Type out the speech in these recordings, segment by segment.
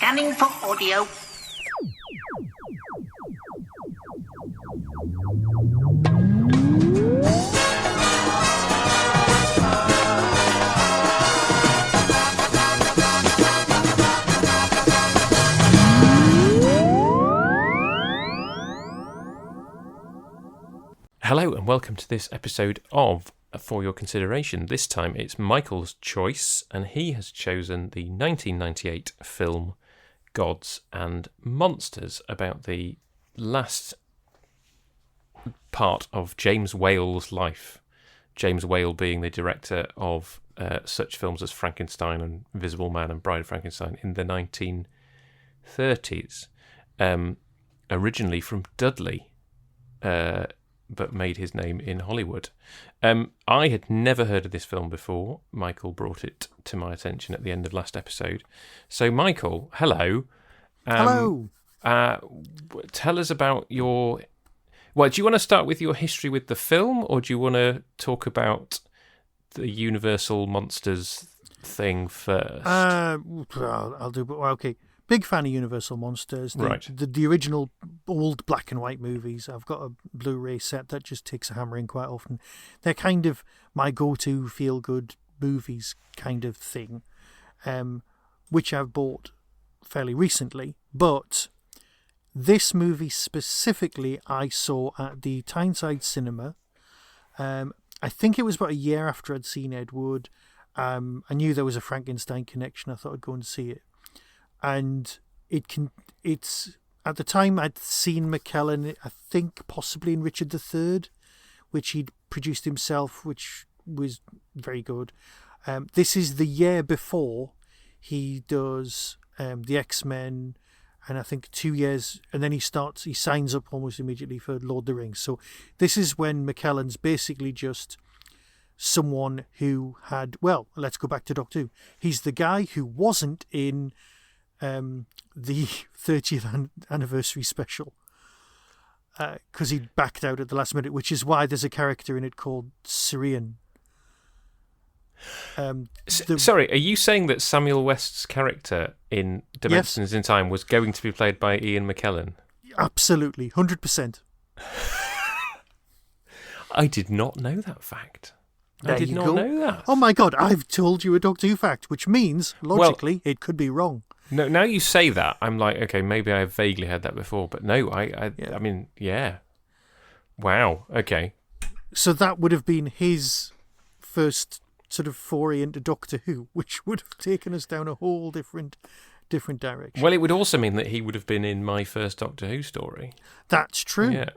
Scanning for audio. Hello and welcome to this episode of For Your Consideration. This time it's Michael's choice, and he has chosen the 1998 film Gods and Monsters, about the last part of James Whale's life. James Whale being the director of such films as Frankenstein and Invisible Man and Bride of Frankenstein in the 1930s. Originally from Dudley, but made his name in Hollywood. I had never heard of this film before. Michael brought it to my attention at the end of last episode. So, Michael, hello. Hello. Tell us about your... Well, do you want to start with your history with the film, or do you want to talk about the Universal Monsters thing first? I'll do... Okay. Big fan of Universal Monsters. Right. The original old black and white movies. I've got a Blu-ray set that just takes a hammer in quite often. They're kind of my go-to feel-good movies kind of thing, which I've bought fairly recently. But this movie specifically I saw at the Tyneside Cinema. I think it was about a year after I'd seen Ed Wood. I knew there was a Frankenstein connection. I thought I'd go and see it. And it's at the time I'd seen McKellen, I think possibly in Richard III, which he'd produced himself, which was very good. This is the year before he does the X-Men, and I think 2 years, and then he signs up almost immediately for Lord of the Rings. So this is when McKellen's basically just someone who had, well, let's go back to Doctor Who. He's the guy who wasn't in the 30th anniversary special because he'd backed out at the last minute, which is why there's a character in it called Syrian. Sorry, are you saying that Samuel West's character in Dimensions in Time was going to be played by Ian McKellen? Absolutely, 100%. I did not know that fact. I did not know that. Oh my God, I've told you a Doctor Who fact, which means, logically, it could be wrong. No, now you say that, I'm like, okay, maybe I've vaguely heard that before, but no, I mean, yeah. Wow, okay. So that would have been his first sort of foray into Doctor Who, which would have taken us down a whole different direction. Well, it would also mean that he would have been in my first Doctor Who story. That's true. Yeah.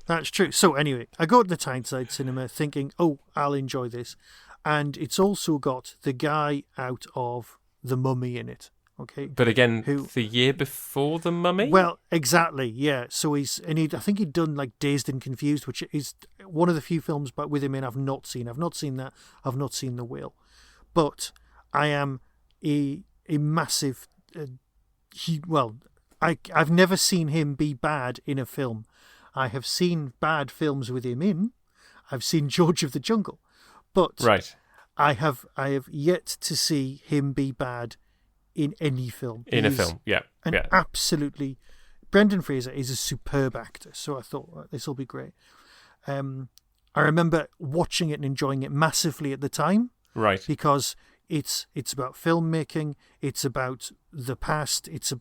That's true. So anyway, I go to the Tyneside Cinema thinking, oh, I'll enjoy this. And it's also got the guy out of The Mummy in it. Okay. But again, the year before The Mummy? Well, exactly, yeah. So I think he'd done like Dazed and Confused, which is one of the few films but with him in I've not seen. I've not seen that. I've not seen The Whale. But I am a massive... I've never seen him be bad in a film. I have seen bad films with him in. I've seen George of the Jungle. But right. I have yet to see him be bad in any film. In a film, yeah. Absolutely. Brendan Fraser is a superb actor, so I thought this will be great. I remember watching it and enjoying it massively at the time. Right. Because it's about filmmaking, it's about the past, it's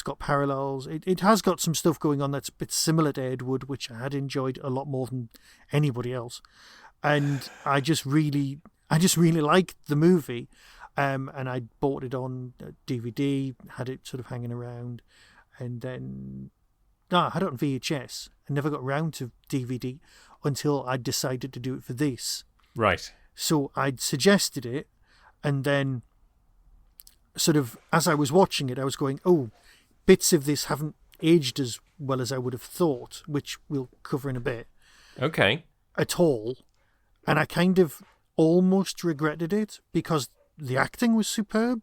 got parallels. It has got some stuff going on that's a bit similar to Ed Wood, which I had enjoyed a lot more than anybody else. And I just really liked the movie. And I bought it on DVD, had it sort of hanging around, and then I had it on VHS. I never got around to DVD until I decided to do it for this. Right. So I'd suggested it, and then sort of as I was watching it, I was going, oh, bits of this haven't aged as well as I would have thought, which we'll cover in a bit. Okay. At all. And I kind of almost regretted it because the acting was superb.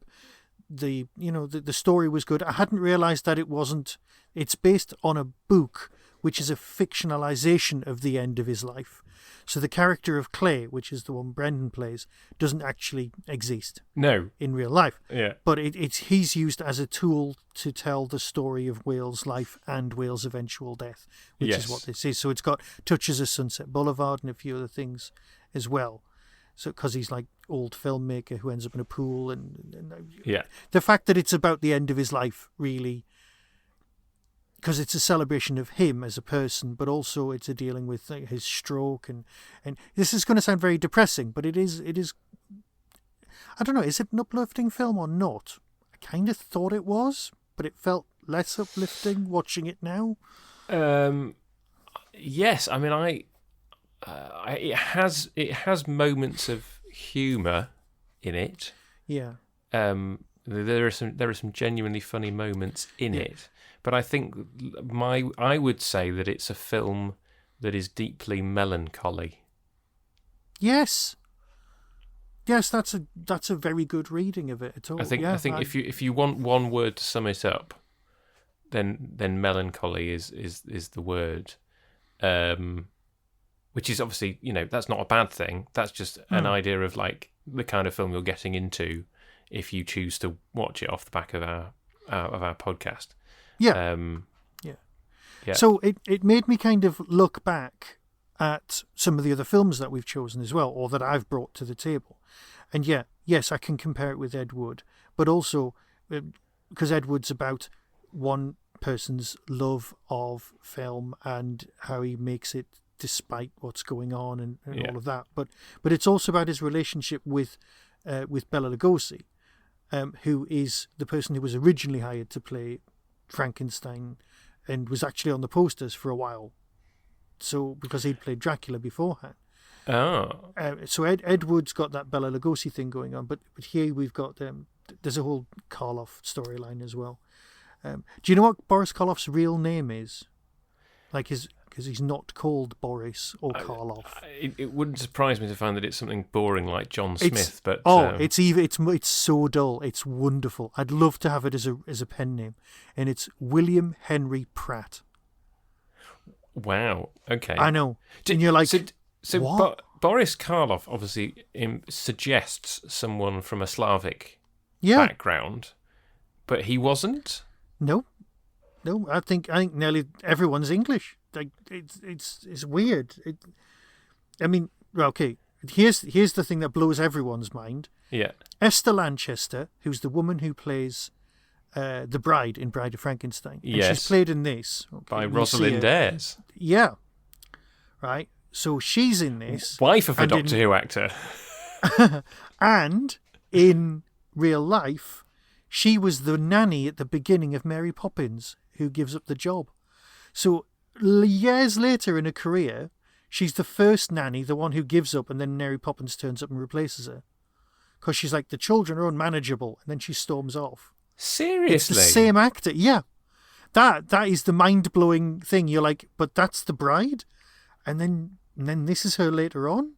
The story was good. I hadn't realised that it's based on a book, which is a fictionalization of the end of his life. So the character of Clay, which is the one Brendan plays, doesn't actually exist No. in real life. Yeah. But he's used as a tool to tell the story of Whale's life and Whale's eventual death, which is what this is. So it's got touches of Sunset Boulevard and a few other things as well. So because he's like old filmmaker who ends up in a pool and the fact that it's about the end of his life, really, because it's a celebration of him as a person, but also it's a dealing with his stroke and this is going to sound very depressing, but it is. I don't know, is it an uplifting film or not? I kind of thought it was, but it felt less uplifting watching it now. Yes, I mean, it has moments of humour in it. Yeah. There are some genuinely funny moments in it, but I think I would say that it's a film that is deeply melancholy. Yes. Yes, that's a very good reading of it at all. I think if you want one word to sum it up, then melancholy is the word. Which is obviously, that's not a bad thing. That's just an idea of like the kind of film you're getting into if you choose to watch it off the back of our podcast. Yeah. Yeah. So it made me kind of look back at some of the other films that we've chosen as well, or that I've brought to the table. And yes, I can compare it with Ed Wood, but also because Ed Wood's about one person's love of film and how he makes it despite what's going on and all of that. But it's also about his relationship with Bela Lugosi, who is the person who was originally hired to play Frankenstein and was actually on the posters for a while. So because he'd played Dracula beforehand. Oh. So Ed Wood's got that Bela Lugosi thing going on, but here we've got there's a whole Karloff storyline as well. Do you know what Boris Karloff's real name is? Because he's not called Boris or Karloff. It wouldn't surprise me to find that it's something boring like John Smith, but it's so dull. It's wonderful. I'd love to have it as a pen name, and it's William Henry Pratt. Wow. Okay. I know. And you're like, so what? Boris Karloff obviously suggests someone from a Slavic background, but he wasn't. No. I think nearly everyone's English. Like it's weird. I mean, okay. Here's the thing that blows everyone's mind. Yeah. Esther Lanchester, who's the woman who plays the bride in Bride of Frankenstein. And she's played in this. Okay, by Rosalind Ayres. Yeah. Right. So she's in this. Wife of a Doctor Who actor. And in real life, she was the nanny at the beginning of Mary Poppins who gives up the job. So years later in her career, she's the first nanny, the one who gives up, and then Mary Poppins turns up and replaces her. Because she's like, the children are unmanageable, and then she storms off. Seriously? It's the same actor, yeah. That is the mind-blowing thing. You're like, but that's the bride? And then this is her later on?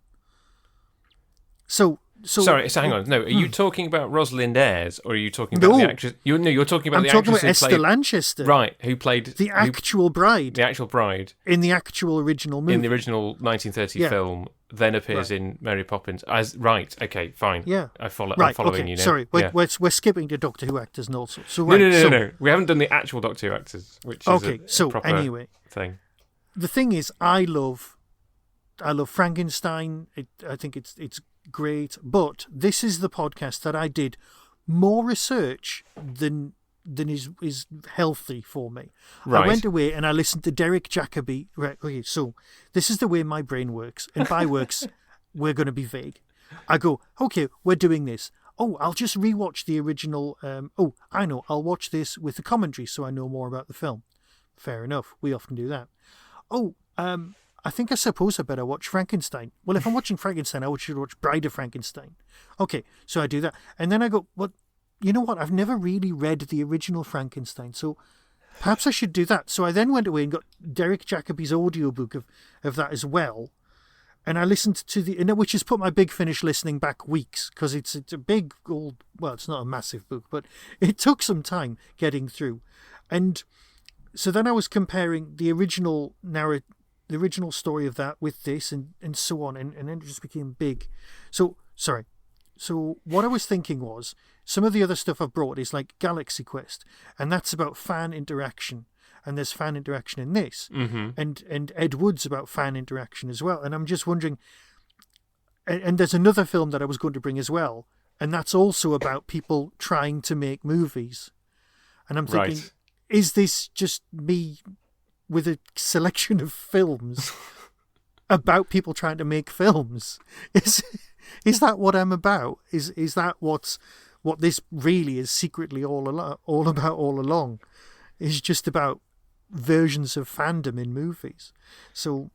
So sorry, so hang on. No, are you talking about Rosalind Ayres, or are you talking about the actress? You're talking about the actress I'm talking about Esther Lanchester. Right, who played... The actual bride. The actual bride. In the actual original movie. In the original 1930 film, then appears in Mary Poppins. Right, okay, fine. Yeah. I'm following you now. Sorry, we're skipping to Doctor Who actors and also. So, No. We haven't done the actual Doctor Who actors, which is a proper thing. The thing is, I love Frankenstein. I think it's great, but this is the podcast that I did more research than is healthy for me. Right. I went away and I listened to Derek Jacobi. Right, okay, so this is the way my brain works, and by works, we're going to be vague. I go, okay, we're doing this. Oh, I'll just rewatch the original. I know, I'll watch this with the commentary so I know more about the film. Fair enough. We often do that. I think I suppose I better watch Frankenstein. Well, if I'm watching Frankenstein, I should watch Bride of Frankenstein. Okay, so I do that. And then I go, well, you know what? I've never really read the original Frankenstein, so perhaps I should do that. So I then went away and got Derek Jacobi's audiobook of that as well. And I listened to which has put my Big Finish listening back weeks, because it's a big old, well, it's not a massive book, but it took some time getting through. And so then I was comparing the original the original story of that with this and so on, and then it just became big. So what I was thinking was, some of the other stuff I've brought is like Galaxy Quest, and that's about fan interaction, and there's fan interaction in this, and Ed Wood's about fan interaction as well. And I'm just wondering, and there's another film that I was going to bring as well, and that's also about people trying to make movies. And I'm thinking, is this just me with a selection of films about people trying to make films? Is that what I'm about? Is that what this really is secretly all about all along? Is just about versions of fandom in movies. So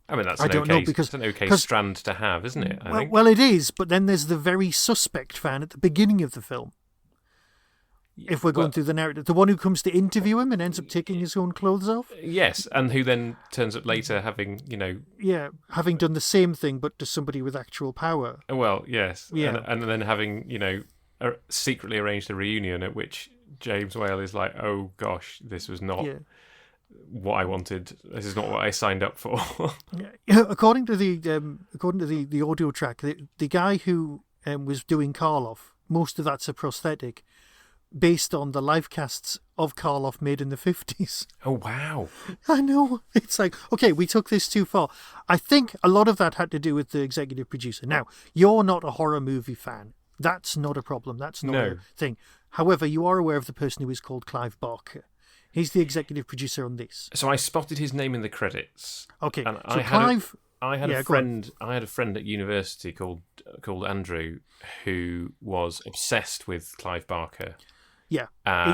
I mean, that's I don't know, because it's an okay strand to have, isn't it? I think. Well, it is, but then there's the very suspect fan at the beginning of the film. If we're going through the narrative, the one who comes to interview him and ends up taking his own clothes off. Yes, and who then turns up later having, having done the same thing, but to somebody with actual power. Well, yes, yeah, and then having, secretly arranged a reunion at which James Whale is like, oh gosh, this was not what I wanted. This is not what I signed up for. According to the audio track, the guy who was doing Karloff, most of that's a prosthetic, based on the live casts of Karloff made in the 50s. Oh, wow. I know. It's like, okay, we took this too far. I think a lot of that had to do with the executive producer. Now, you're not a horror movie fan. That's not a problem. That's not a thing. However, you are aware of the person who is called Clive Barker. He's the executive producer on this. So I spotted his name in the credits. Okay. And so Clive... I had a friend at university called Andrew who was obsessed with Clive Barker. Yeah,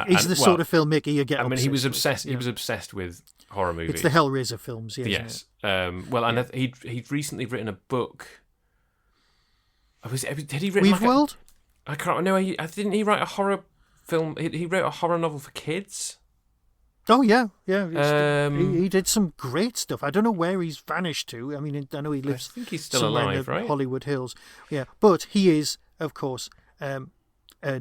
he's the sort of filmmaker you get. I mean, he was obsessed. With, He was obsessed with horror movies. It's the Hellraiser films. Yes. And he'd recently written a book. Did he written Weaveworld? I can't know. Didn't he write a horror film? He wrote a horror novel for kids. Oh yeah. He did some great stuff. I don't know where he's vanished to. I mean, I know he lives. I think he's still alive, in the right? Hollywood Hills. Yeah, but he is, of course, an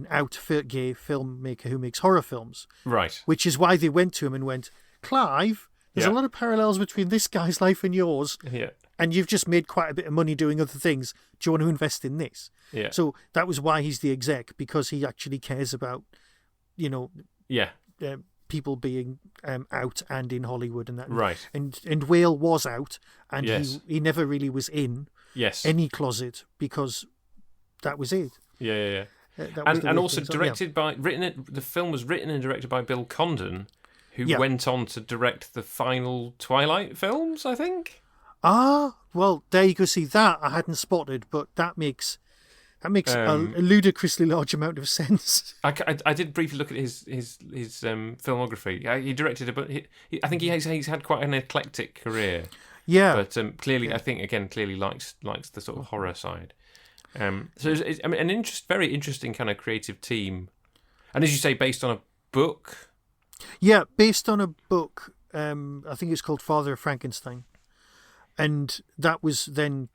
out gay filmmaker who makes horror films. Right. Which is why they went to him and went, Clive, there's a lot of parallels between this guy's life and yours. Yeah. And you've just made quite a bit of money doing other things. Do you want to invest in this? Yeah. So that was why he's the exec, because he actually cares about, people being out and in Hollywood and that. Right. And Whale was out, and he never really was in any closet, because that was it. Yeah. And also the film was written and directed by Bill Condon, who went on to direct the final Twilight films, I think. Ah, well, there you go. See, that I hadn't spotted, but that makes a ludicrously large amount of sense. I did briefly look at his filmography. He directed I think he's had quite an eclectic career. Yeah, but clearly, I think clearly likes the sort of horror side. So it's very interesting kind of creative team, and as you say, based on a book. Yeah, based on a book. I think it's called Father of Frankenstein, and that was then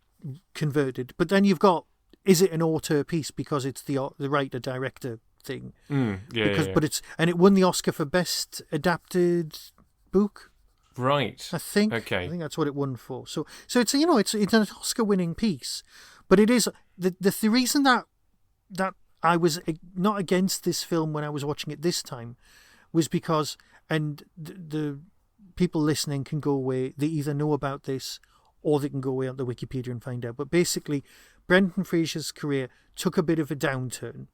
converted. But then you've got, is it an auteur piece because it's the writer director thing? But it won the Oscar for best adapted book. Right. I think. Okay. I think that's what it won for. So it's it's an Oscar winning piece. But it is the reason that I was not against this film when I was watching it this time was because, and the people listening can go away, they either know about this or they can go away on the Wikipedia and find out. But basically, Brendan Fraser's career took a bit of a downturn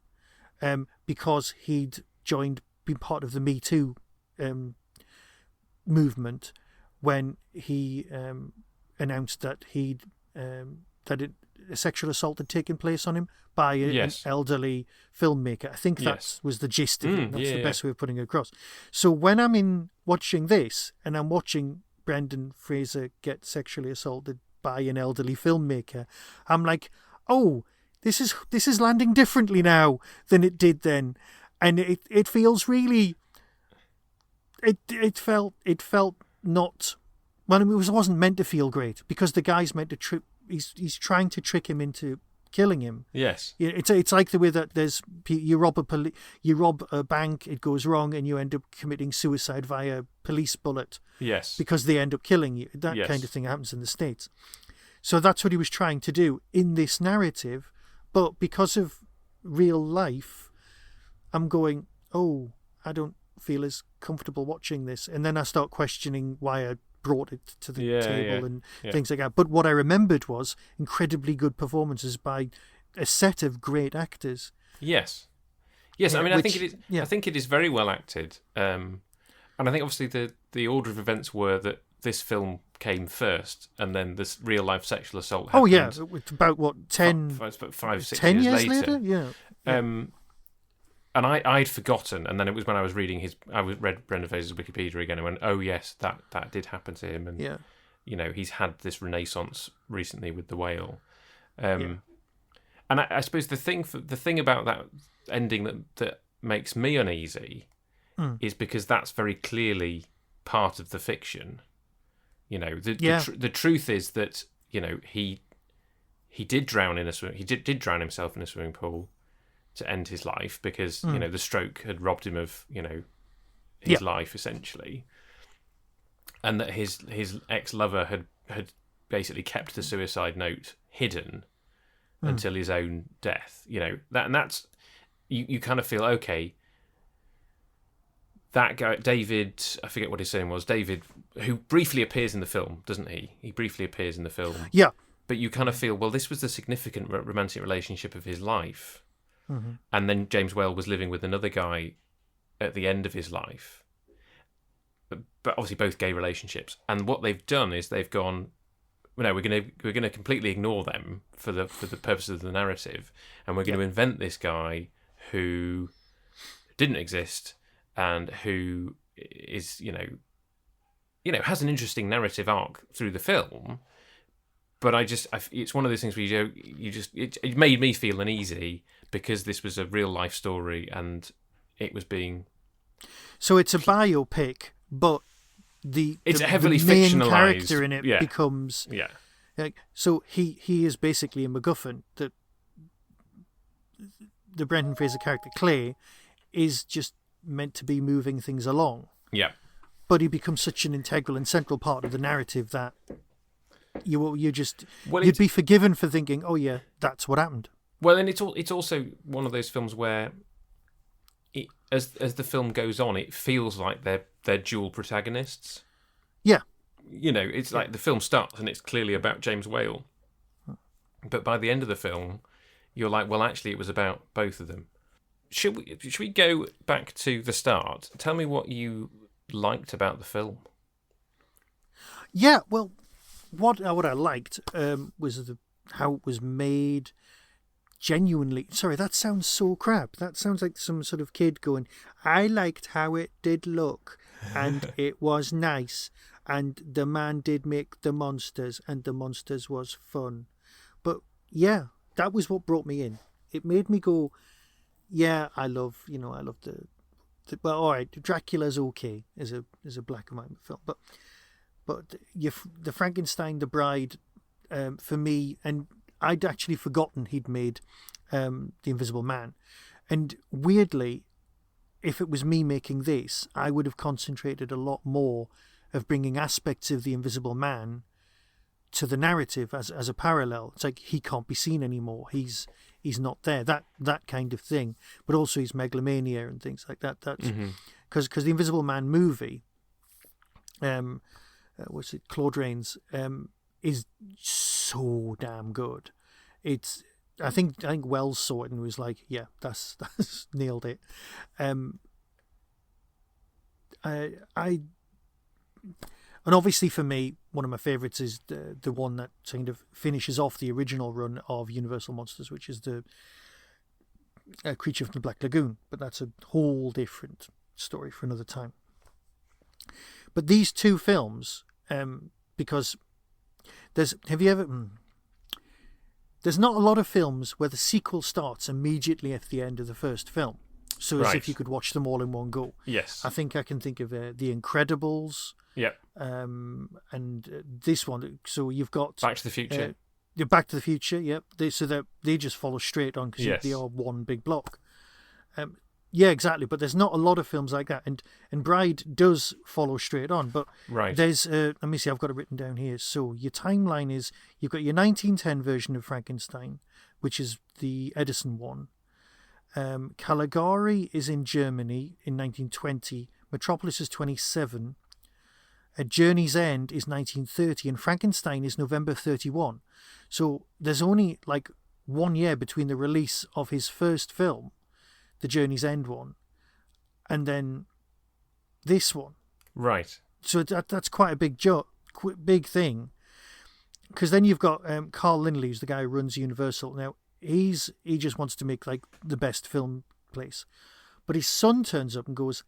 because he'd been part of the Me Too movement when he announced that a sexual assault had taken place on him by an elderly filmmaker. I think that was the gist of it. That's the best way of putting it across. So when I'm watching this and I'm watching Brendan Fraser get sexually assaulted by an elderly filmmaker, I'm like, oh, this is landing differently now than it did then, and it feels really. It felt not. Well, it wasn't meant to feel great because the guy's meant to trip. He's trying to trick him into killing him. Yes. It's like the way that you rob a bank, it goes wrong, and you end up committing suicide via police bullet. Yes. Because they end up killing you. That kind of thing happens in the States. So that's what he was trying to do in this narrative, but because of real life, I'm going, oh, I don't feel as comfortable watching this, and then I start questioning why I brought it to the table and things like that. But what I remembered was incredibly good performances by a set of great actors. Yes. I mean, I think it is. I think it is very well acted, and I think obviously the order of events were that this film came first, and then this real life sexual assault happened. Oh yeah, it's about what 5-6 10 years later. Yeah. And I'd forgotten, and then it was when I was reading I read Brendan Fraser's Wikipedia again, and went, oh yes, that did happen to him, and he's had this renaissance recently with The Whale, and I suppose the thing about that ending that makes me uneasy is because that's very clearly part of the fiction. The truth is that he did drown in a swim. He did drown himself in a swimming pool to end his life because the stroke had robbed him of his life essentially, and that his ex-lover had basically kept the suicide note hidden until his own death. That's you kind of feel okay. That guy, David, I forget what his name was, David, who briefly appears in the film, doesn't he? He briefly appears in the film. Yeah. But you kind of feel, well, this was the significant romantic relationship of his life. Mm-hmm. And then James Whale was living with another guy at the end of his life. But obviously both gay relationships. And what they've done is they've gone, no, we're going to completely ignore them for the purposes of the narrative, and we're going to invent this guy who didn't exist and who is has an interesting narrative arc through the film. But it's one of those things where it made me feel uneasy because this was a real life story and it was being. So it's a biopic, but it's heavily the main fictionalized character in it becomes so he is basically a MacGuffin. That the Brendan Fraser character Clay is just meant to be moving things along. Yeah, but he becomes such an integral and central part of the narrative that you'd be forgiven for thinking, oh yeah, that's what happened. Well, and it's also one of those films where, as the film goes on, it feels like they're dual protagonists. Yeah, it's like the film starts and it's clearly about James Whale, but by the end of the film, you're like, well, actually, it was about both of them. Should we go back to the start? Tell me what you liked about the film. Yeah, well, what I liked was how it was made. Genuinely, sorry, that sounds so crap. That sounds like some sort of kid going, I liked how it did look, and it was nice, and the man did make the monsters, and the monsters was fun. But yeah, that was what brought me in. It made me go, yeah, I love the well, all right, Dracula's okay as a black and white film, but the Frankenstein, the Bride, for me, and I'd actually forgotten he'd made The Invisible Man, and weirdly, if it was me making this, I would have concentrated a lot more of bringing aspects of The Invisible Man to the narrative as a parallel. It's like he can't be seen anymore. He's not there. That kind of thing. But also his megalomania and things like that. That's because The Invisible Man movie, what's it? Claude Rains, is so damn good. I think Wells saw it and was like, yeah, that's nailed it. And obviously for me, one of my favourites is the one that kind of finishes off the original run of Universal Monsters, which is the Creature from the Black Lagoon. But that's a whole different story for another time. But these two films, because there's not a lot of films where the sequel starts immediately at the end of the first film. So as if you could watch them all in one go. Yes. I think I can think of The Incredibles. Yeah. And this one. So you've got Back to the Future. Back to the Future, yep. They just follow straight on because Yes. they are one big block. Yeah, exactly. But there's not a lot of films like that, and Bride does follow straight on. But Right. there's let me see, I've got it written down here. So your timeline is you've got your 1910 version of Frankenstein, which is the Edison one. Caligari is in Germany in 1920. Metropolis is 27. A Journey's End is 1930, and Frankenstein is November 31. So there's only like 1 year between the release of his first film, the Journey's End one, and then this one. Right. So that's quite a big thing. Because then you've got Carl Lindley, who's the guy who runs Universal. Now he just wants to make like the best film place, but his son turns up and goes,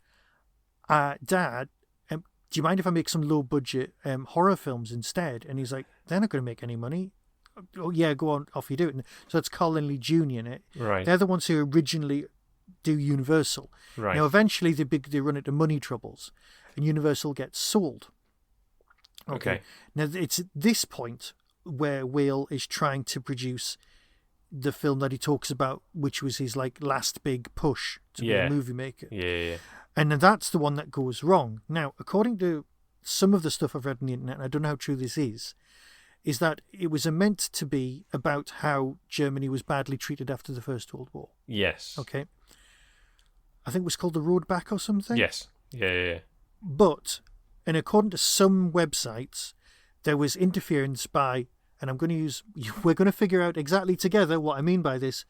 "Dad, do you mind if I make some low budget horror films instead?" And he's like, "They're not going to make any money." "Oh yeah, go on, off you do it." And so it's Carl Lindley Jr. in it. Right. They're the ones who originally do Universal. Right. Now eventually they run into money troubles, and Universal gets sold. Okay. Now it's at this point where Whale is trying to produce the film that he talks about, which was his like last big push to be a movie maker. Yeah. And then that's the one that goes wrong. Now, according to some of the stuff I've read on the internet, and I don't know how true this is that it was meant to be about how Germany was badly treated after the First World War. Yes. Okay. I think it was called The Road Back or something. Yes. Yeah. But, and according to some websites, there was interference by, and we're going to figure out exactly together what I mean by this,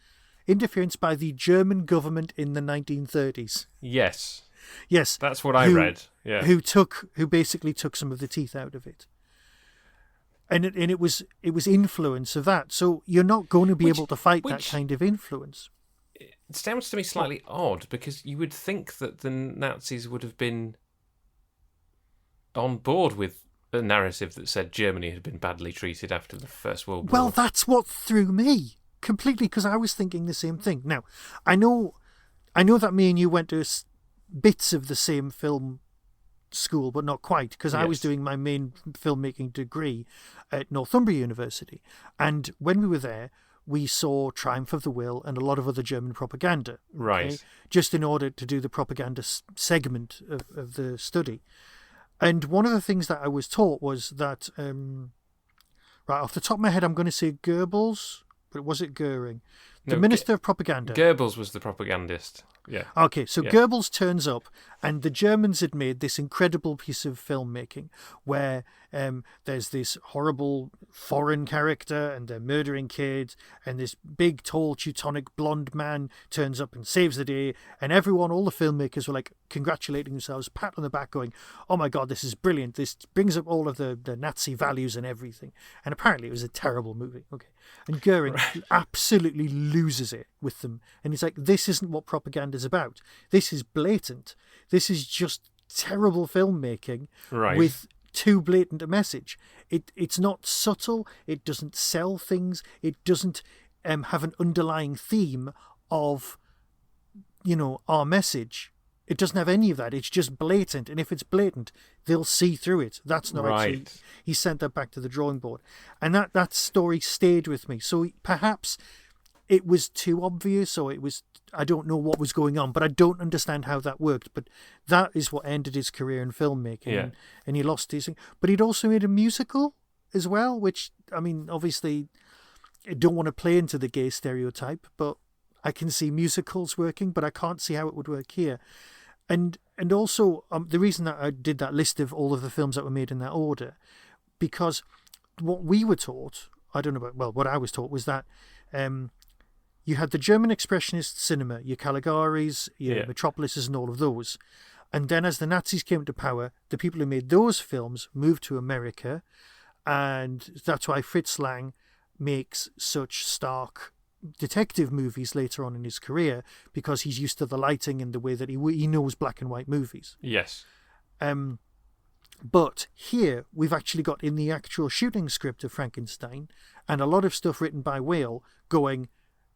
interference by the German government in the 1930s. Yes. Yes. That's what I read. Yeah. Who basically took some of the teeth out of it. And it was influence of that. So you're not going to be able to fight that kind of influence. It sounds to me slightly odd, because you would think that the Nazis would have been on board with a narrative that said Germany had been badly treated after the First World War. Well, that's what threw me completely, because I was thinking the same thing. Now, I know that me and you went to bits of the same film school, but not quite, because I was doing my main filmmaking degree at Northumbria University. And when we were there, we saw Triumph of the Will and a lot of other German propaganda. Okay? Right. Just in order to do the propaganda segment of the study. And one of the things that I was taught was that, right off the top of my head, I'm going to say Goebbels, but was it Goering? The Minister of Propaganda. Goebbels was the propagandist. Yeah. Okay, so Goebbels turns up, and the Germans had made this incredible piece of filmmaking where there's this horrible foreign character, and they're murdering kids, and this big, tall, Teutonic blonde man turns up and saves the day, and all the filmmakers were like congratulating themselves, pat on the back, going, "Oh my God, this is brilliant. This brings up all of the Nazi values and everything." And apparently it was a terrible movie. Okay. And Goering absolutely loses it with them. And he's like, "This isn't what propaganda is about. This is blatant. This is just terrible filmmaking with too blatant a message. It's not subtle. It doesn't sell things. It doesn't have an underlying theme of, our message. It doesn't have any of that. It's just blatant. And if it's blatant, they'll see through it." That's not actually... He sent that back to the drawing board. And that story stayed with me. So perhaps it was too obvious, or I don't know what was going on, but I don't understand how that worked. But that is what ended his career in filmmaking. Yeah. And he lost his... But he'd also made a musical as well, which, I mean, obviously, I don't want to play into the gay stereotype, but I can see musicals working, but I can't see how it would work here. And also, the reason that I did that list of all of the films that were made in that order, because what we were taught, I don't know about, well, what I was taught was that you had the German Expressionist cinema, your Caligaris, your Metropolises, and all of those. And then as the Nazis came to power, the people who made those films moved to America, and that's why Fritz Lang makes such stark detective movies later on in his career, because he's used to the lighting and the way that he knows black and white movies. Yes. But here we've actually got in the actual shooting script of Frankenstein, and a lot of stuff written by Whale going,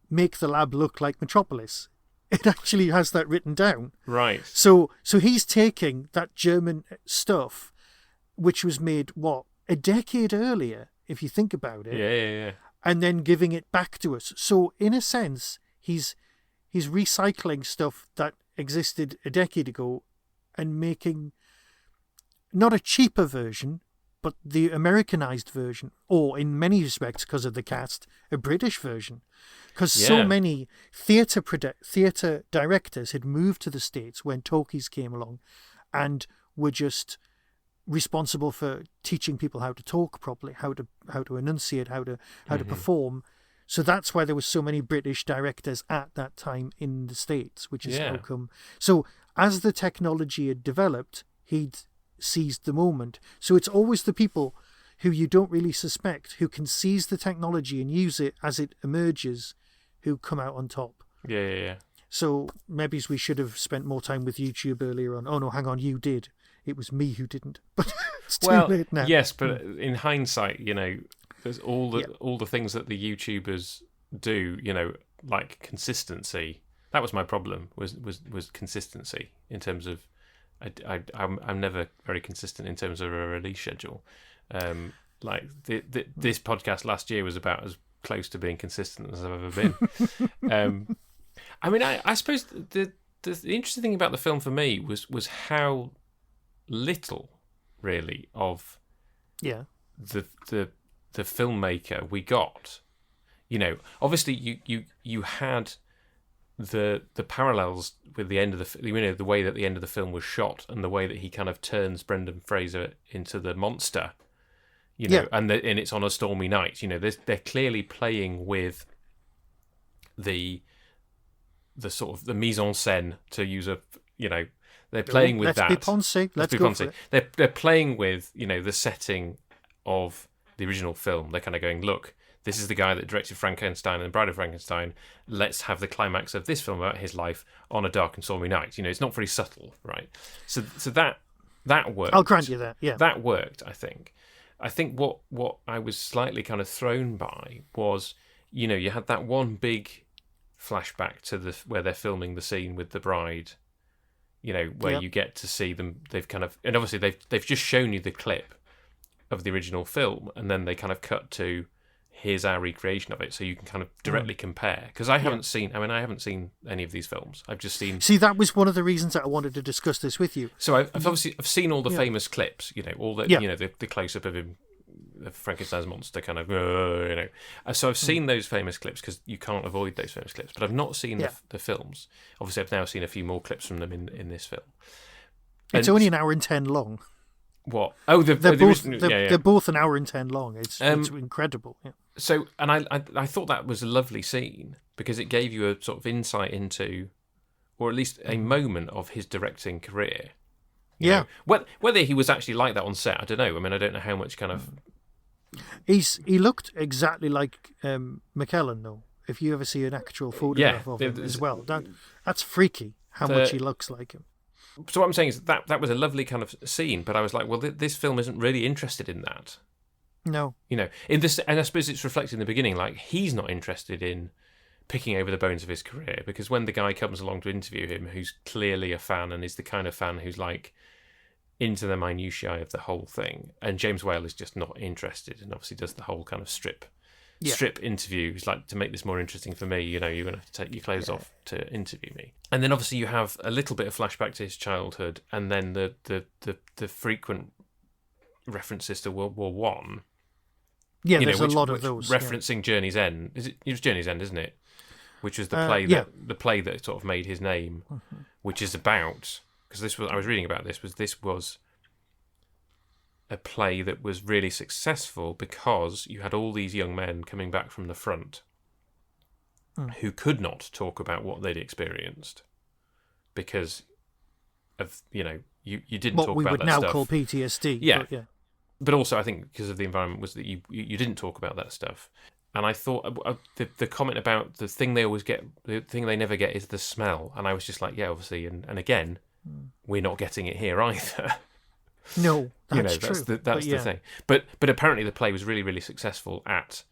"Make the lab look like Metropolis." It actually has that written down. Right. So he's taking that German stuff, which was made, a decade earlier, if you think about it. Yeah. and then giving it back to us. So in a sense, he's recycling stuff that existed a decade ago and making not a cheaper version, but the Americanized version, or in many respects, because of the cast, a British version. Because so many theatre directors had moved to the States when talkies came along and were just responsible for teaching people how to talk properly, how to enunciate, how to perform. So that's why there were so many British directors at that time in the States, which is how come. So as the technology had developed, he'd seized the moment. So it's always the people who you don't really suspect who can seize the technology and use it as it emerges who come out on top. Yeah. So maybe we should have spent more time with YouTube earlier on. Oh no, hang on, you did. It was me who didn't. But it's too late now. Yes, but in hindsight, there's all the things that the YouTubers do, like consistency. That was my problem. Was consistency in terms of I'm never very consistent in terms of a release schedule. Like this podcast last year was about as close to being consistent as I've ever been. I suppose the interesting thing about the film for me was how little really of the filmmaker we got. Obviously you had the parallels with the end of the way that the end of the film was shot and the way that he kind of turns Brendan Fraser into the monster. And it's on a stormy night. They're clearly playing with the sort of the mise en scène, to use they're playing with that. Let's go for it. They're playing with the setting of the original film. They're kind of going, look, this is the guy that directed Frankenstein and Bride of Frankenstein. Let's have the climax of this film about his life on a dark and stormy night. It's not very subtle, right? So that worked. I'll grant you that. Yeah, that worked. I think what I was slightly kind of thrown by was, you had that one big flashback to where they're filming the scene with the bride, where you get to see them. They've kind of, and obviously they've just shown you the clip of the original film, and then they kind of cut to, here's our recreation of it, so you can kind of directly compare. Because I haven't seen any of these films. I've just seen. See, that was one of the reasons that I wanted to discuss this with you. So I've seen all the famous clips. All the the close up of him, the Frankenstein's monster, kind of So I've seen those famous clips because you can't avoid those famous clips. But I've not seen the films. Obviously, I've now seen a few more clips from them in this film. It's only an hour and 10 long. What? Oh, they're both an hour and 10 long. It's incredible. Yeah. So, and I thought that was a lovely scene because it gave you a sort of insight into, or at least a moment of his directing career. You know? Whether he was actually like that on set, I don't know. I don't know how much kind of. He looked exactly like McKellen, though. If you ever see an actual photograph of him as well, that's freaky. How much he looks like him. So what I'm saying is that was a lovely kind of scene, but I was like, well, this film isn't really interested in that. No. In this, and I suppose it's reflected in the beginning, like he's not interested in picking over the bones of his career, because when the guy comes along to interview him, who's clearly a fan and is the kind of fan who's like into the minutiae of the whole thing, and James Whale is just not interested, and obviously does the whole kind of strip interview. He's like, to make this more interesting for me, you're going to have to take your clothes off to interview me. And then obviously you have a little bit of flashback to his childhood, and then the frequent references to World War One. Yeah, there's a lot of those. Referencing Journey's End. It was Journey's End, isn't it? Which was the play that sort of made his name, which is about, because I was reading about this was a play that was really successful because you had all these young men coming back from the front who could not talk about what they'd experienced because of, you didn't talk about that stuff. What we would now call PTSD. Yeah. But also I think because of the environment was that you didn't talk about that stuff. And I thought the comment about the thing they never get is the smell. And I was just like, yeah, obviously. And again, we're not getting it here either. No, that's true. That's the thing. But apparently the play was really, really successful at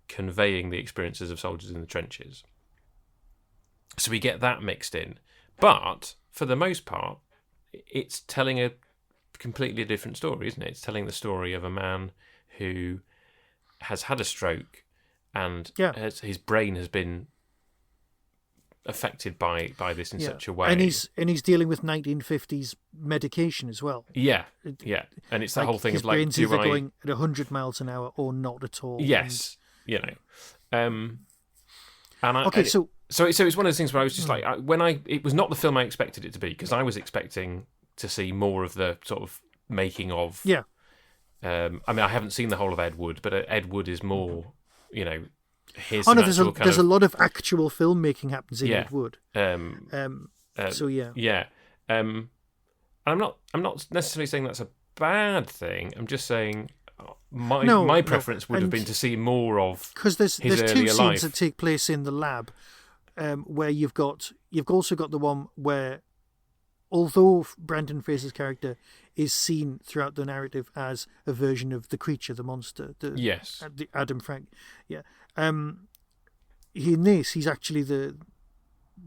conveying the experiences of soldiers in the trenches. So we get that mixed in. But for the most part, it's telling a completely different story, isn't it? It's telling the story of a man who has had a stroke and his brain has been affected by this in such a way. And he's dealing with 1950s medication as well. Yeah, and it's that whole thing of like, his brain's either going at 100 miles an hour or not at all. Yes, and so it's one of those things where I was just like, it was not the film I expected it to be, because I was expecting to see more of the sort of making of. Yeah. I mean, I haven't seen the whole of Ed Wood, but Ed Wood is more, his. There's a lot of actual filmmaking happens in Ed Wood. And I'm not necessarily saying that's a bad thing. I'm just saying my preference would have been to see more of, because there's two scenes life. that take place in the lab, where you've also got the one where, although Brendan Fraser's character is seen throughout the narrative as a version of the creature, the monster, the Adam Frank, in this he's actually the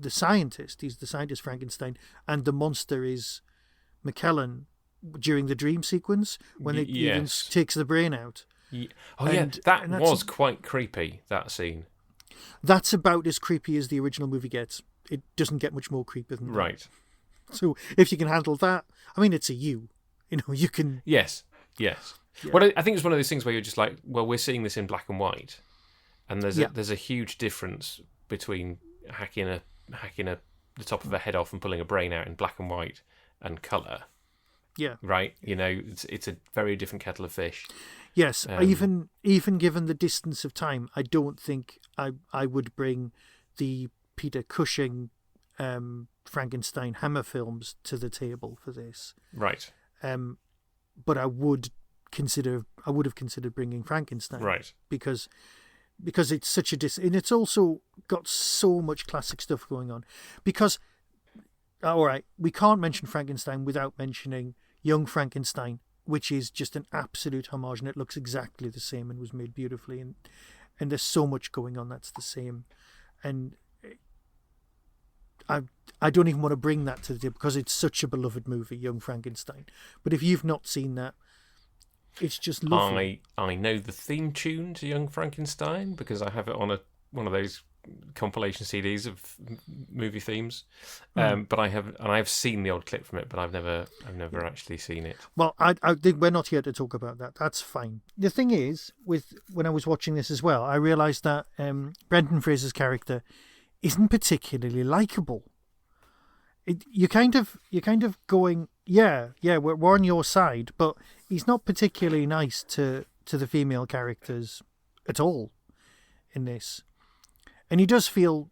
scientist. He's the scientist Frankenstein, and the monster is McKellen during the dream sequence when it even takes the brain out. That was quite creepy, that scene. That's about as creepy as the original movie gets. It doesn't get much more creepy than that. Right. So if you can handle that, I mean, it's you can. Yes. Yeah. Well, I think it's one of those things where you're just like, well, we're seeing this in black and white, and there's a huge difference between hacking the top of a head off and pulling a brain out in black and white and colour. Yeah. Right. It's a very different kettle of fish. Yes. Even given the distance of time, I don't think I would bring the Peter Cushing Frankenstein Hammer films to the table for this. Right. But I would have considered bringing Frankenstein. Right. Because it's such a and it's also got so much classic stuff going on. Because, all right, we can't mention Frankenstein without mentioning Young Frankenstein, which is just an absolute homage, and it looks exactly the same and was made beautifully, and there's so much going on that's the same, and I don't even want to bring that to the table because it's such a beloved movie, Young Frankenstein. But if you've not seen that, it's just lovely. I know the theme tune to Young Frankenstein because I have it on one of those compilation CDs of movie themes. But I've seen the old clip from it, but I've never actually seen it. Well, I think we're not here to talk about that. That's fine. The thing is, when I was watching this as well, I realised that Brendan Fraser's character isn't particularly likable. You're kind of going, we're on your side, but he's not particularly nice to the female characters at all in this. And he does feel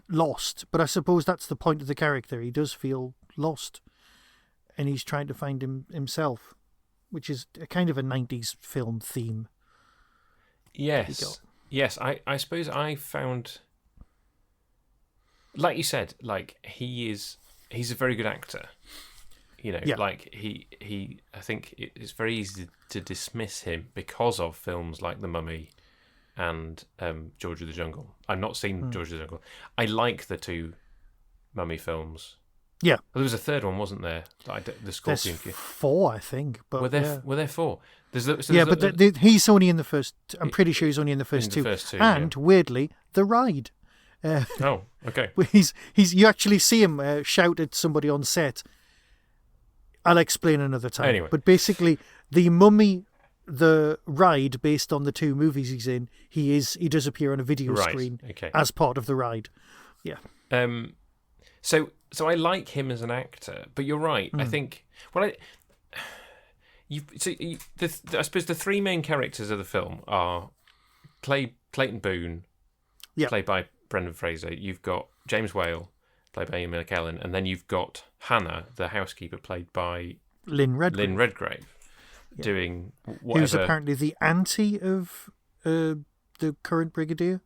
lost, but I suppose that's the point of the character. He does feel lost, and he's trying to find himself, which is a kind of a 90s film theme. Yes. I suppose I found, like you said, like he's a very good actor. Like he I think it's very easy to dismiss him because of films like The Mummy and George of the Jungle. I've not seen George of the Jungle. I like the two Mummy films. Yeah. Well, there was a third one, wasn't there? The Scorpion King. There's 4, I think. But were there 4? He's only in the first. I'm pretty sure he's only in the first two. And weirdly, the ride. Oh, okay. He's you actually see him shout at somebody on set. I'll explain another time. Anyway. But basically, the Mummy, the ride based on the 2 movies he's in, he does appear on a video screen as part of the ride. Yeah. So I like him as an actor, but you're right. I think I suppose the 3 main characters of the film are Clayton Boone, played by Brendan Fraser. You've got James Whale, played by Ian McKellen, and then you've got Hannah, the housekeeper, played by Lynn Redgrave. Doing whatever. Who's apparently the auntie of the current brigadier,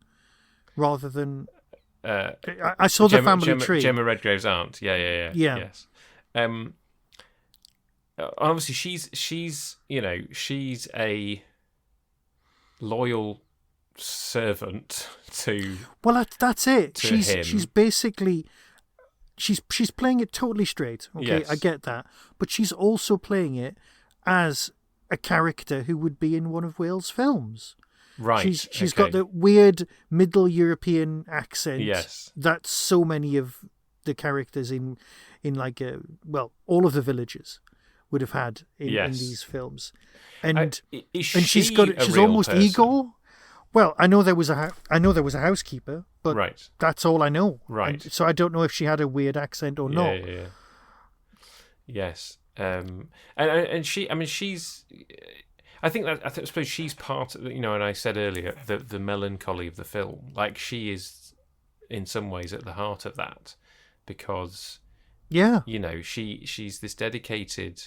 rather than. I saw the family tree. Gemma Redgrave's aunt. Yeah. Yes. Obviously, she's a loyal servant to. Well, that's it. She's basically. She's playing it totally straight. Okay, yes. I get that, but she's also playing it as a character who would be in one of Whale's films. Right. She's got the weird Middle European accent. Yes. That so many of the characters in like all of the villagers would have had in these films, and she's almost person? Igor. Well, I know there was a housekeeper, but right. That's all I know. Right. And so I don't know if she had a weird accent or not. Yeah. Yes. And she. I mean, she's. I suppose she's part of, and I said earlier the melancholy of the film. Like, she is in some ways at the heart of that, because she's this dedicated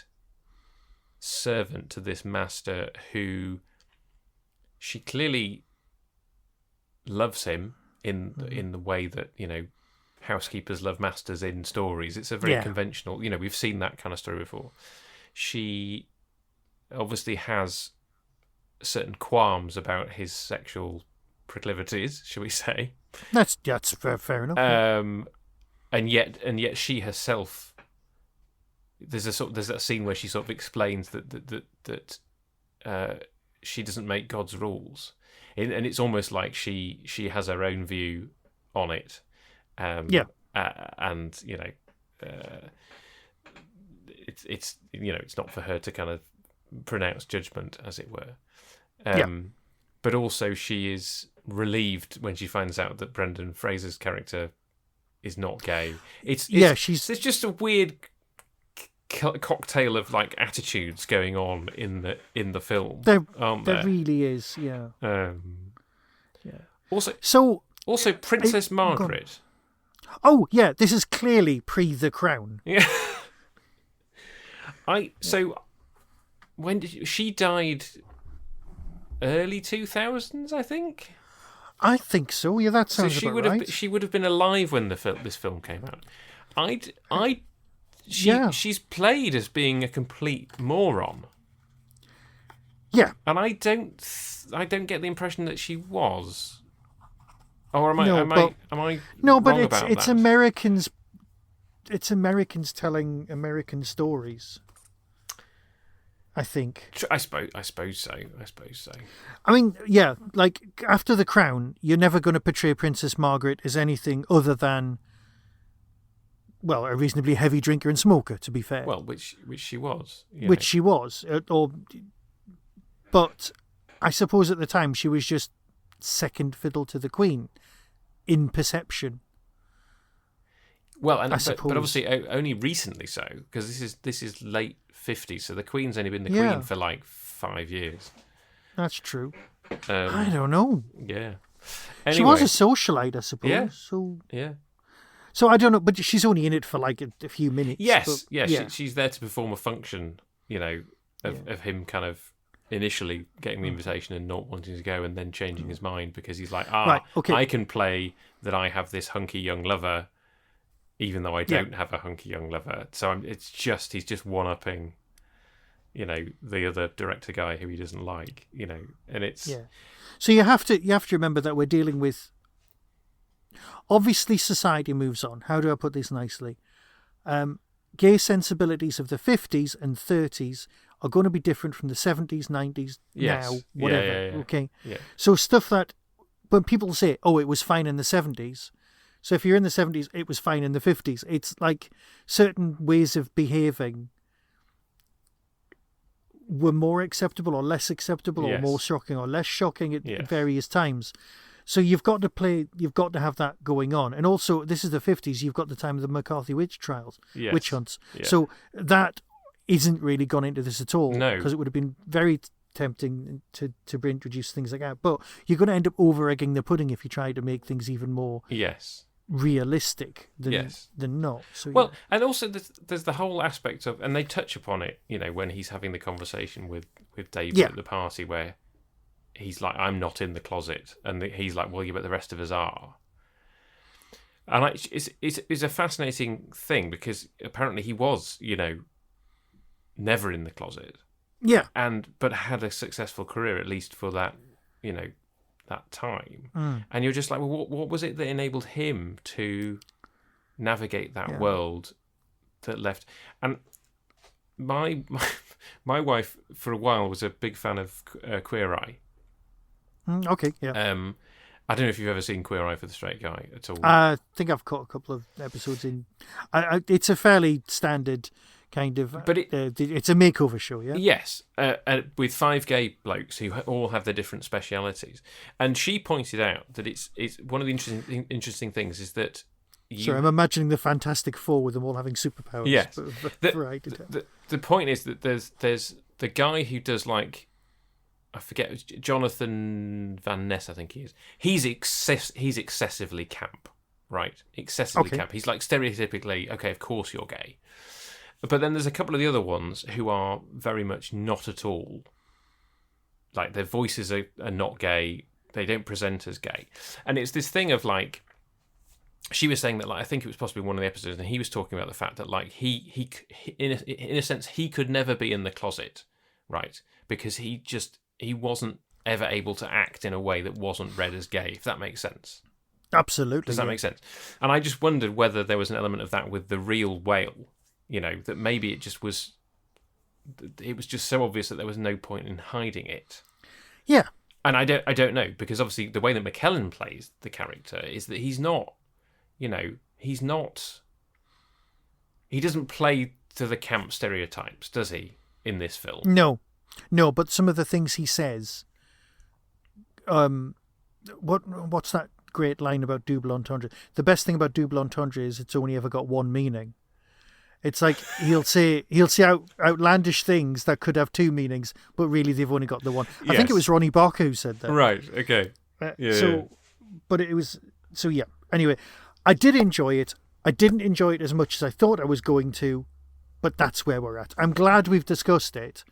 servant to this master who she clearly loves him in the way that housekeepers love masters in stories. It's a very conventional, we've seen that kind of story before. She obviously has certain qualms about his sexual proclivities, shall we say? That's fair enough. And yet she herself, there's that scene where she sort of explains that she doesn't make God's rules, and it's almost like she has her own view on it. And it's not for her to kind of pronounce judgment, as it were. But also she is relieved when she finds out that Brendan Fraser's character is not gay. There's just a weird cocktail of like attitudes going on in the film. There really is, yeah. Also, Princess Margaret. Oh yeah, this is clearly pre The Crown. Yeah. When did she died? Early 2000s, I think. I think so. Yeah, that sounds about right. She would have been alive when this film came out. She's played as being a complete moron. Yeah, and I don't get the impression that she was. Or am I No, but wrong about it's that? Americans. It's Americans telling American stories. I think. I suppose so. I mean, yeah, like after The Crown, you're never going to portray Princess Margaret as anything other than, well, a reasonably heavy drinker and smoker, to be fair. Well, which she was. Which she was. But I suppose at the time she was just second fiddle to the Queen in perception. Well, but obviously only recently so, because this is late 50s, so the Queen's only been the Queen for like 5 years. That's true. I don't know. Yeah. Anyway, she was a socialite, I suppose. Yeah. So I don't know, but she's only in it for like a few minutes. Yes, she's there to perform a function, of him kind of initially getting the invitation and not wanting to go, and then changing his mind because he's like, I can play that I have this hunky young lover, even though I don't have a hunky young lover. So he's just one-upping, the other director guy who he doesn't like, and it's... Yeah. So you have to remember that we're dealing with... Obviously, society moves on. How do I put this nicely? Gay sensibilities of the 50s and 30s are going to be different from the 70s, 90s, now, whatever. Yeah. Okay? Yeah. So stuff that... When people say, it was fine in the 70s... So if you're in the 70s, it was fine in the 50s. It's like certain ways of behaving were more acceptable or less acceptable, or more shocking or less shocking at various times. So you've got to have that going on. And also, this is the 50s, you've got the time of the McCarthy witch trials, witch hunts. Yeah. So that isn't really gone into this at all. No. Because it would have been very tempting to introduce things like that. But you're going to end up over-egging the pudding if you try to make things even more... realistic than not. So, and also there's the whole aspect of, and they touch upon it, when he's having the conversation with David at the party, where he's like, I'm not in the closet, and he's like, well, yeah, but the rest of us are. And it's a fascinating thing, because apparently he was, never in the closet. Yeah. But had a successful career, at least for that, that time. And you're just like, well, what was it that enabled him to navigate that world that left? And my wife for a while was a big fan of Queer Eye, Okay, yeah. I don't know if you've ever seen Queer Eye for the Straight Guy at all. I think I've caught a couple of episodes in. It's a fairly standard kind of. But it's a makeover show, yeah. Yes, with 5 gay blokes who all have their different specialities, and she pointed out that it's one of the interesting things is that. Sorry, I'm imagining the Fantastic Four with them all having superpowers. Yes, the point is that there's the guy who does like. I forget, Jonathan Van Ness, I think he is. He's excessively camp, right? Excessively camp. He's like stereotypically, okay, of course you're gay. But then there's a couple of the other ones who are very much not at all. Like, their voices are not gay. They don't present as gay. And it's this thing of, like, she was saying that, like, I think it was possibly one of the episodes, and he was talking about the fact that, like, he in a sense, he could never be in the closet, right? Because he wasn't ever able to act in a way that wasn't read as gay, if that makes sense. Absolutely. Does that make sense? And I just wondered whether there was an element of that with the real whale, that maybe it was just so obvious that there was no point in hiding it. Yeah. And I don't know, because obviously the way that McKellen plays the character is that he's not, he doesn't play to the camp stereotypes, does he, in this film? No, but some of the things he says. What's that great line about double entendre? The best thing about double entendre is it's only ever got one meaning. It's like he'll say outlandish things that could have two meanings, but really they've only got the one. Yes. I think it was Ronnie Barker who said that. Right. Okay. But it was yeah. Anyway, I did enjoy it. I didn't enjoy it as much as I thought I was going to, but that's where we're at. I'm glad we've discussed it.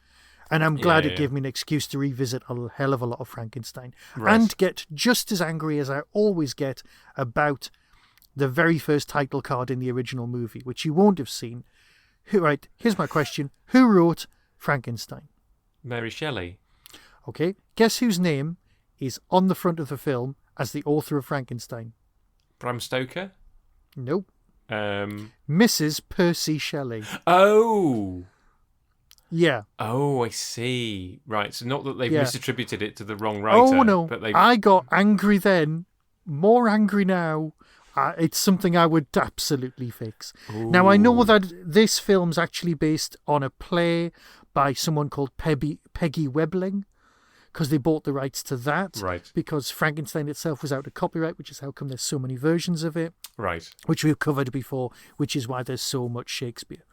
And I'm glad it gave me an excuse to revisit a hell of a lot of Frankenstein. Right. And get just as angry as I always get about the very first title card in the original movie, which you won't have seen. Right, here's my question. Who wrote Frankenstein? Mary Shelley. Okay, guess whose name is on the front of the film as the author of Frankenstein? Bram Stoker? Nope. Mrs. Percy Shelley. Oh! Yeah. Oh, I see. Right, so not that they've misattributed it to the wrong writer. Oh, no. But I got angry then, more angry now. It's something I would absolutely fix. Ooh. Now, I know that this film's actually based on a play by someone called Peggy Webling, because they bought the rights to that. Right. Because Frankenstein itself was out of copyright, which is how come there's so many versions of it. Right. Which we've covered before, which is why there's so much Shakespeare.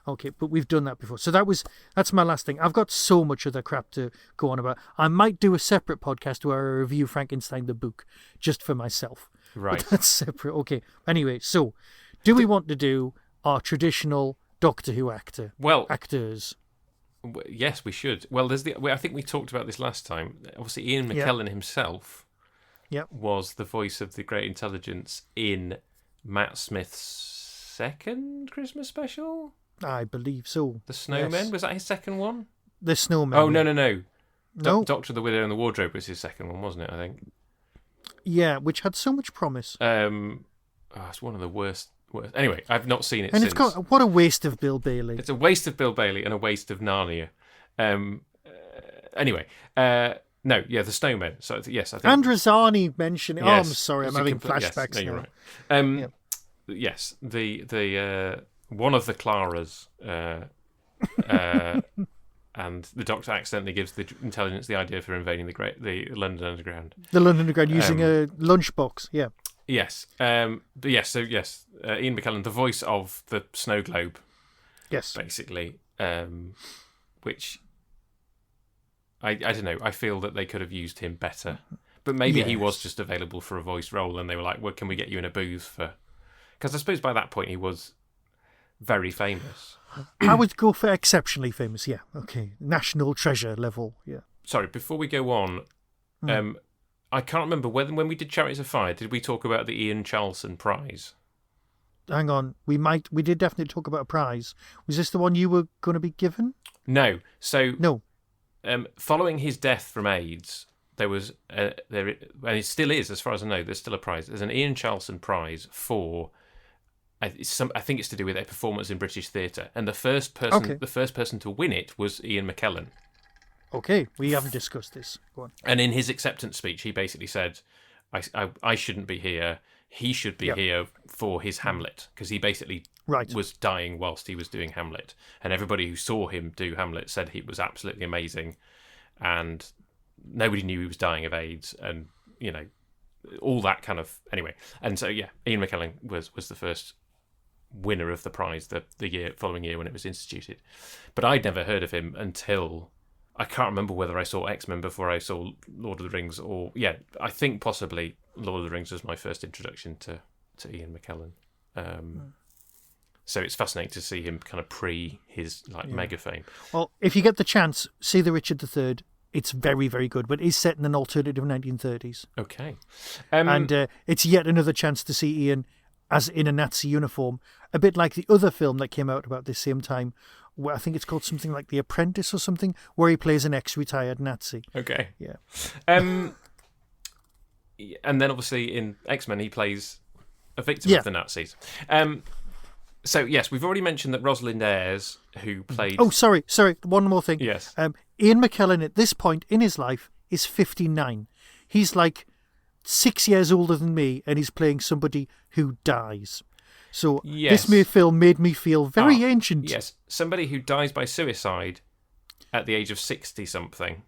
Okay, but we've done that before. So that's my last thing. I've got so much other crap to go on about. I might do a separate podcast where I review Frankenstein the book, just for myself. Right. But that's separate. Okay. Anyway, so do we want to do our traditional Doctor Who actors? Yes, we should. Well, I think we talked about this last time. Obviously, Ian McKellen himself was the voice of the Great Intelligence in Matt Smith's second Christmas special. I believe so. The Snowmen? Yes. Was that his second one? The Snowmen. Oh, no. No. Doctor, the Widow and the Wardrobe was his second one, wasn't it, I think? Yeah, which had so much promise. It's one of the worst. Anyway, I've not seen it and since. And what a waste of Bill Bailey. It's a waste of Bill Bailey and a waste of Narnia. Anyway, the Snowmen. So, yes, I think... Androzani mentioning... Yes, I'm sorry, I'm having flashbacks now. You're right. Yes, the one of the Claras, and the Doctor accidentally gives the intelligence the idea for invading the London Underground. The London Underground using a lunchbox, yeah. Yes. Ian McKellen, the voice of the Snow Globe. Yes. Basically. Which, I don't know, I feel that they could have used him better. But maybe he was just available for a voice role and they were like, well, can we get you in a booth for... Because I suppose by that point he was very famous. I would go for exceptionally famous, yeah. Okay. National treasure level, yeah. Sorry, before we go on, I can't remember when we did Chariots of Fire, did we talk about the Ian Charleson Prize? Hang on, we did definitely talk about a prize. Was this the one you were going to be given? No. So no. Following his death from AIDS, there was and it still is, as far as I know, there's still a prize. There's an Ian Charleson Prize for I think it's to do with a performance in British theatre, and the first person to win it was Ian McKellen. Okay, we haven't discussed this. Go on. And in his acceptance speech, he basically said, I shouldn't be here. He should be here for his Hamlet, because he basically was dying whilst he was doing Hamlet. And everybody who saw him do Hamlet said he was absolutely amazing. And nobody knew he was dying of AIDS, and, you know, all that kind of... Anyway, and so, yeah, Ian McKellen was the first winner of the prize the following year when it was instituted. But I'd never heard of him until... I can't remember whether I saw X-Men before I saw Lord of the Rings, or... Yeah, I think possibly Lord of the Rings was my first introduction to Ian McKellen. So it's fascinating to see him kind of pre his mega fame. Well, if you get the chance, see the Richard III. It's very, very good, but it's set in an alternative 1930s. Okay. And it's yet another chance to see Ian as in a Nazi uniform, a bit like the other film that came out about this same time, where I think it's called something like The Apprentice or something, where he plays an ex-retired Nazi. Okay. Yeah. And then obviously in X-Men he plays a victim of the Nazis. So yes, we've already mentioned that Rosalind Ayres, who played... Oh, sorry, one more thing. Yes. Ian McKellen at this point in his life is 59. He's like 6 years older than me, and he's playing somebody who dies. So this film made me feel very ancient. Yes, somebody who dies by suicide at the age of 60-something.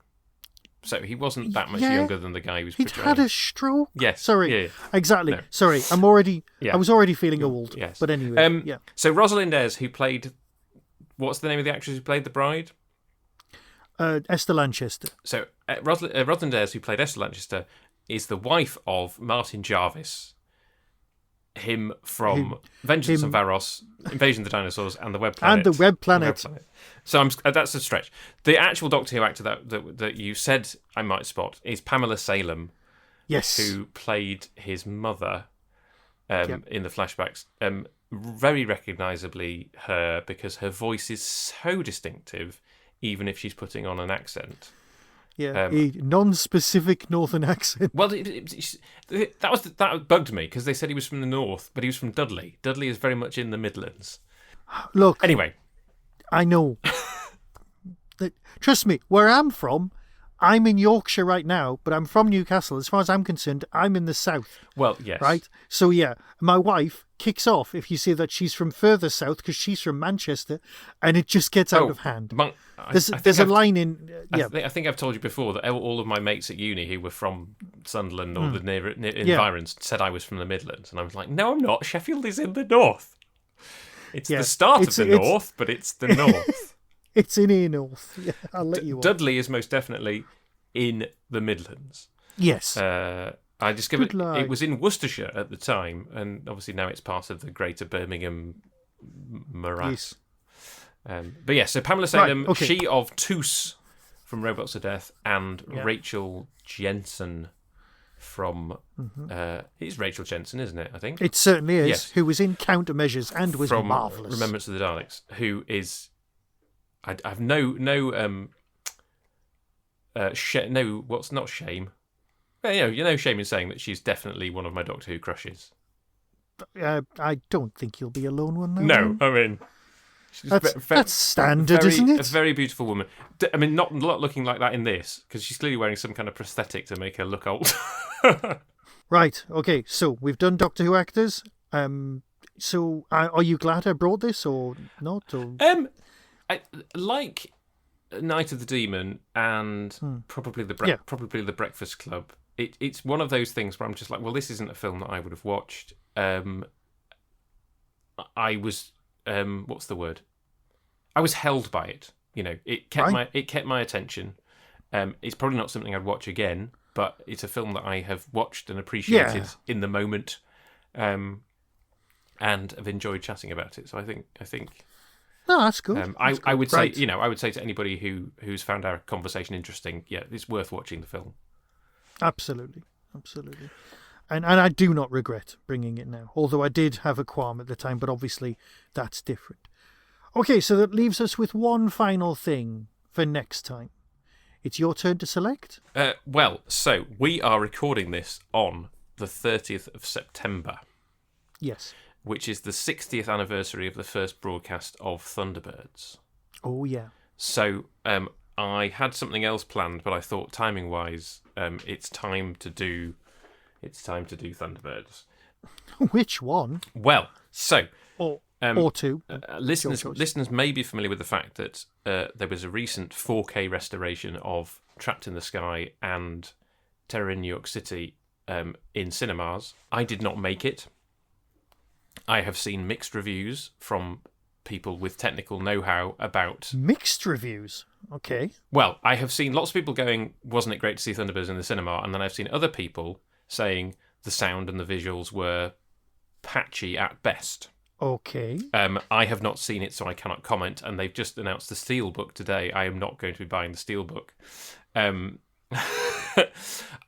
So he wasn't that much younger than the guy who was portraying. He'd had a stroke? Yes. Sorry. Yeah. Exactly. No. Sorry. I was already feeling old. Yes. But anyway, So Rosalind Ayres, who played... What's the name of the actress who played the bride? Esther Lanchester. So Rosalind Ayres, who played Esther Lanchester, is the wife of Martin Jarvis. Him from Vengeance on Varos, Invasion of the Dinosaurs, and The Web Planet. And The Web Planet. So that's a stretch. The actual Doctor Who actor that you said I might spot is Pamela Salem. Yes. Who played his mother in the flashbacks. Very recognisably her, because her voice is so distinctive, even if she's putting on an accent. Yeah, a non-specific northern accent. Well, that bugged me, because they said he was from the north, but he was from Dudley. Dudley is very much in the Midlands. Look, anyway, I know. Trust me, where I'm from, I'm in Yorkshire right now, but I'm from Newcastle. As far as I'm concerned, I'm in the south. Well, yes. Right? So, yeah, my wife kicks off if you say that she's from further south, because she's from Manchester, and it just gets out of hand. There's a line in... I think I've told you before that all of my mates at uni who were from Sunderland or the near environs said I was from the Midlands, and I was like, no, I'm not. Sheffield is in the north. It's the start of the north, but it's the north. It's in a north. Yeah, I'll let you on. Dudley is most definitely in the Midlands. Yes. I discovered it was in Worcestershire at the time, and obviously now it's part of the Greater Birmingham morass. Yes. But yeah, so Pamela Salem, she of Toos from Robots of Death, and Rachel Jensen from... it's Rachel Jensen, isn't it, I think? It certainly is, yes. Who was in Countermeasures and was marvellous. From Remembrance of the Daleks, who is... I've no what's not shame. No shame in saying that she's definitely one of my Doctor Who crushes. I don't think you'll be a lone one, though. No, I mean... That's standard, isn't it? A very beautiful woman. I mean, not looking like that in this, because she's clearly wearing some kind of prosthetic to make her look old. Right, okay, so we've done Doctor Who actors. So are you glad I brought this, or not? Or... I like Night of the Demon and probably the Breakfast Club. It's one of those things where I'm just like, well, this isn't a film that I would have watched. I was what's the word? I was held by it. It kept my attention. It's probably not something I'd watch again, but it's a film that I have watched and appreciated in the moment, and have enjoyed chatting about it. So I think. No, that's good. I would say, I would say to anybody who's found our conversation interesting, it's worth watching the film. Absolutely. And I do not regret bringing it now, although I did have a qualm at the time, but obviously that's different. Okay, so that leaves us with one final thing for next time. It's your turn to select. So we are recording this on the 30th of September. Yes. Which is the 60th anniversary of the first broadcast of Thunderbirds. Oh, yeah. So I had something else planned, but I thought timing-wise, it's time to do Thunderbirds. Which one? Well, so or two. Listeners may be familiar with the fact that there was a recent 4K restoration of Trapped in the Sky and Terror in New York City in cinemas. I did not make it. I have seen mixed reviews from people with technical know-how about... Mixed reviews? Okay. Well, I have seen lots of people going, wasn't it great to see Thunderbirds in the cinema? And then I've seen other people saying the sound and the visuals were patchy at best. Okay. I have not seen it, so I cannot comment. And they've just announced the Steelbook today. I am not going to be buying the Steelbook.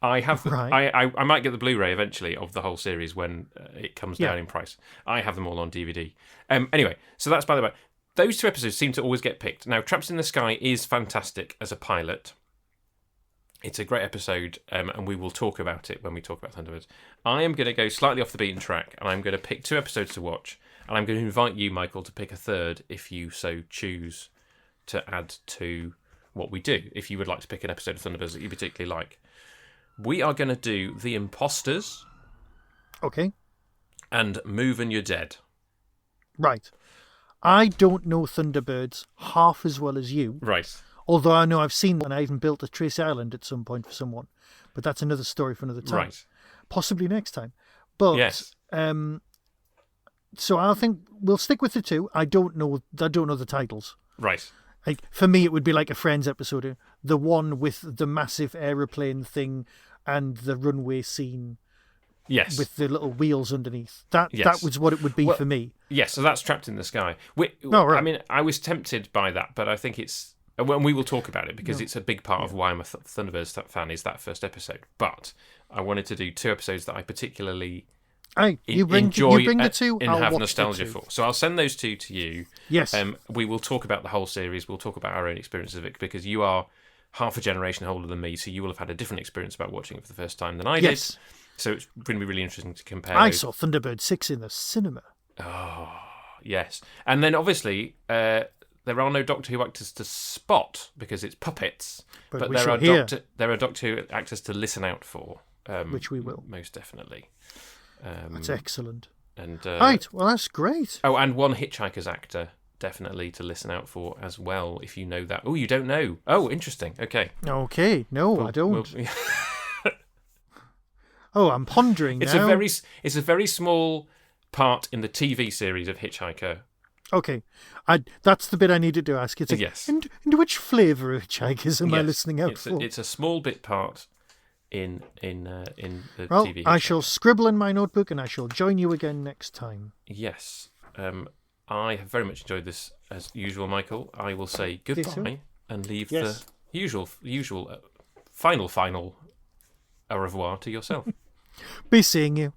I have. Right. I might get the Blu-ray eventually of the whole series when it comes down in price. I have them all on DVD. Anyway, so that's by the way. Those two episodes seem to always get picked. Now, Trapped in the Sky is fantastic as a pilot. It's a great episode, and we will talk about it when we talk about Thunderbirds. I am going to go slightly off the beaten track, and I'm going to pick 2 episodes to watch, and I'm going to invite you, Michael, to pick a third if you so choose to add to what we do, if you would like to pick an episode of Thunderbirds that you particularly like. We are going to do The Imposters. Okay. And Move and You're Dead. Right. I don't know Thunderbirds half as well as you. Right. Although I know I've seen one. I even built a Tracy Island at some point for someone. But that's another story for another time. Right. Possibly next time. But yes. So I think we'll stick with the 2. I don't know the titles. Right. Like, for me, it would be like a Friends episode. The one with the massive aeroplane thing and the runway scene. Yes. With the little wheels underneath. That was what it would be for me. Yes, so that's Trapped in the Sky. Right. I mean, I was tempted by that, but I think it's... Well, we will talk about it because it's a big part of why I'm a Thunderbirds fan is that first episode. But I wanted to do 2 episodes that I particularly enjoy the 2, and I'll have watch nostalgia the 2. for. So I'll send those 2 to you. Yes. We will talk about the whole series. We'll talk about our own experiences of it because you are half a generation older than me, so you will have had a different experience about watching it for the first time than I did. So it's going to be really interesting to compare. I saw Thunderbird 6 in the cinema. Oh, yes. And then obviously there are no Doctor Who actors to spot because it's puppets, but there are Doctor Who actors to listen out for. Which we will. Most definitely. That's excellent. And right, well, that's great. Oh, and one Hitchhiker's actor definitely to listen out for as well, if you know that. Oh, you don't know. Oh, interesting. Okay. Okay. No, I don't. Oh, I'm pondering now. It's a very small part in the TV series of Hitchhiker. Okay. That's the bit I needed to ask. It's yes. Into which flavour of Hitchhikers am I listening out for? It's a small bit part in the Hitchhiker. TV. I shall scribble in my notebook and I shall join you again next time. Yes. I have very much enjoyed this as usual, Michael. I will say goodbye and leave the usual final au revoir to yourself. Be seeing you.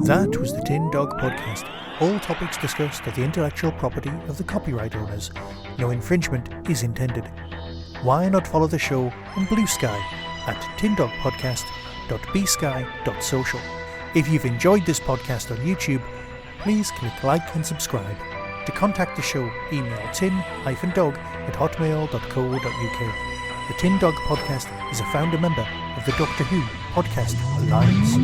That was the Tin Dog Podcast. All topics discussed are the intellectual property of the copyright owners. No infringement is intended. Why not follow the show on Blue Sky at tindogpodcast.bsky.social. If you've enjoyed this podcast on YouTube, please click like and subscribe. To contact the show, email tin-dog@hotmail.co.uk. The Tin Dog Podcast is a founder member of the Doctor Who Podcast Alliance.